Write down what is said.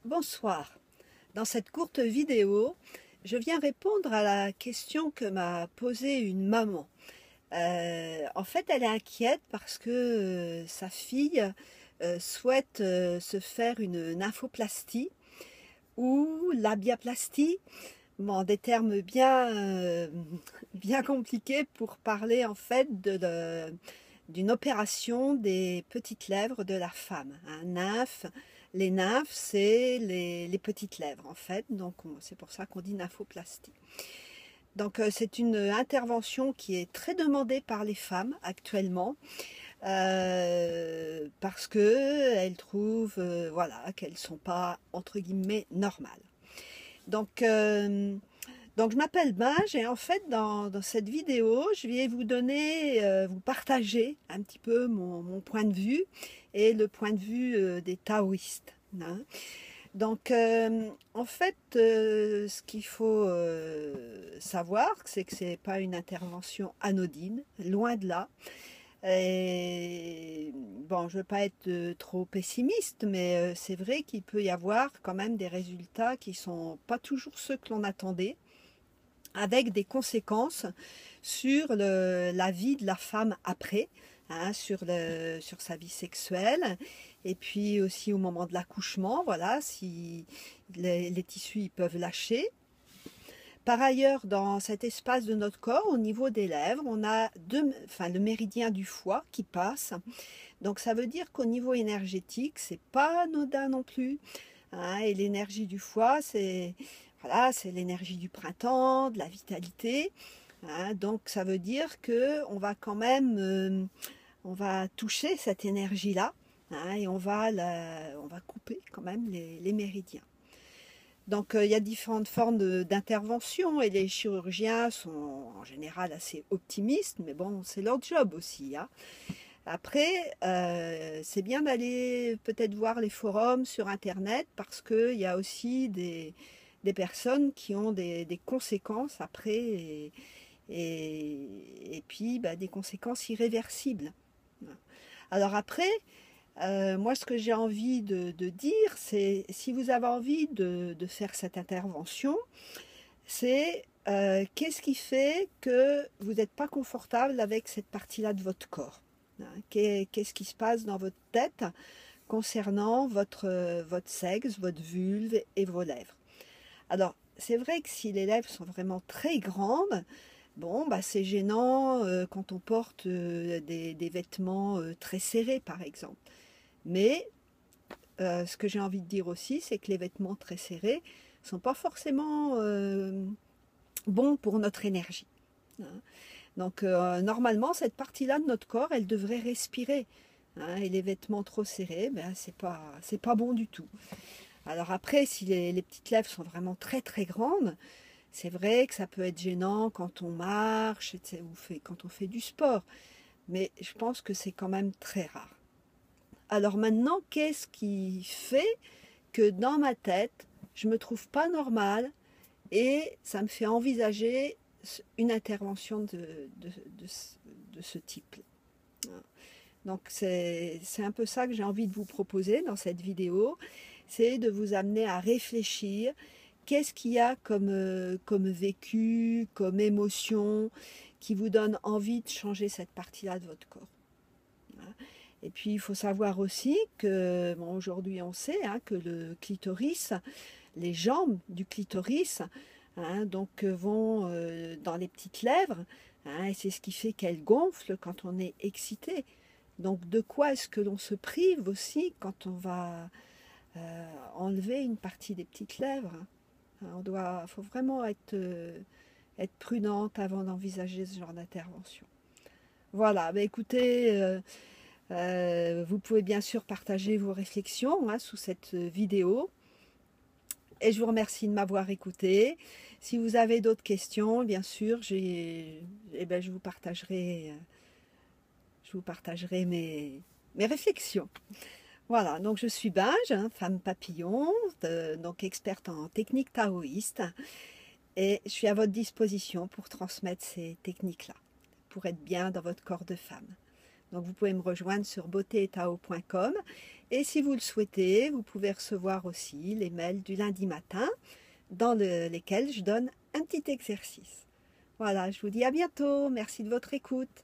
Bonsoir. Dans cette courte vidéo, je viens répondre à la question que m'a posée une maman. En fait, elle est inquiète parce que sa fille souhaite se faire une nymphoplastie ou labiaplastie, bon, des termes bien compliqués pour parler en fait d'une opération des petites lèvres de la femme. Les nymphes, c'est les petites lèvres en fait, donc c'est pour ça qu'on dit nymphoplastie. Donc c'est une intervention qui est très demandée par les femmes actuellement, parce qu'elles trouvent voilà, qu'elles ne sont pas entre guillemets normales. Donc, donc je m'appelle Binge et en fait dans cette vidéo je vais vous donner, vous partager un petit peu mon point de vue et le point de vue des taoïstes. Hein. Donc en fait ce qu'il faut savoir c'est que c'est pas une intervention anodine, loin de là. Et bon, je ne veux pas être trop pessimiste, mais c'est vrai qu'il peut y avoir quand même des résultats qui ne sont pas toujours ceux que l'on attendait, avec des conséquences sur la vie de la femme après, hein, sur sa vie sexuelle, et puis aussi au moment de l'accouchement, voilà, si les tissus ils peuvent lâcher. Par ailleurs, dans cet espace de notre corps, au niveau des lèvres, on a le méridien du foie qui passe. Donc ça veut dire qu'au niveau énergétique, c'est pas anodin non plus. Hein, et l'énergie du foie, c'est voilà, c'est l'énergie du printemps, de la vitalité. Hein, donc ça veut dire que on va quand même, on va toucher cette énergie-là, hein, et on va couper quand même les méridiens. Donc il y a différentes formes d'intervention et les chirurgiens sont en général assez optimistes, mais bon, c'est leur job aussi. Hein. Après, c'est bien d'aller peut-être voir les forums sur Internet parce qu'il y a aussi des personnes qui ont des conséquences après et puis des conséquences irréversibles. Alors après, moi, ce que j'ai envie de dire, c'est si vous avez envie de faire cette intervention, c'est qu'est-ce qui fait que vous n'êtes pas confortable avec cette partie-là de votre corps, hein, qu'est-ce qui se passe dans votre tête concernant votre sexe, votre vulve et vos lèvres. Alors, c'est vrai que si les lèvres sont vraiment très grandes, bon, c'est gênant quand on porte des vêtements très serrés, par exemple. Mais ce que j'ai envie de dire aussi, c'est que les vêtements très serrés ne sont pas forcément bons pour notre énergie. Hein. Donc normalement, cette partie-là de notre corps, elle devrait respirer. Hein, et les vêtements trop serrés, c'est pas bon du tout. Alors après, si les petites lèvres sont vraiment très très grandes, c'est vrai que ça peut être gênant quand on marche, ou quand on fait du sport. Mais je pense que c'est quand même très rare. Alors maintenant, qu'est-ce qui fait que dans ma tête, je ne me trouve pas normale et ça me fait envisager une intervention de ce type. Donc c'est un peu ça que j'ai envie de vous proposer dans cette vidéo, c'est de vous amener à réfléchir. Qu'est-ce qu'il y a comme vécu, comme émotion qui vous donne envie de changer cette partie-là de votre corps. Et puis il faut savoir aussi que, bon, aujourd'hui on sait hein, que le clitoris, les jambes du clitoris, hein, donc vont dans les petites lèvres, hein, et c'est ce qui fait qu'elles gonflent quand on est excité. Donc de quoi est-ce que l'on se prive aussi quand on va enlever une partie des petites lèvres. Hein. Faut vraiment être prudente avant d'envisager ce genre d'intervention. Voilà, écoutez, vous pouvez bien sûr partager vos réflexions hein, sous cette vidéo. Et je vous remercie de m'avoir écouté. Si vous avez d'autres questions, bien sûr, je vous partagerai mes réflexions. Voilà, donc je suis Binge, hein, femme papillon, donc experte en technique taoïste, et je suis à votre disposition pour transmettre ces techniques-là, pour être bien dans votre corps de femme. Donc vous pouvez me rejoindre sur beautéetao.com et si vous le souhaitez, vous pouvez recevoir aussi les mails du lundi matin dans lesquels je donne un petit exercice. Voilà, je vous dis à bientôt. Merci de votre écoute.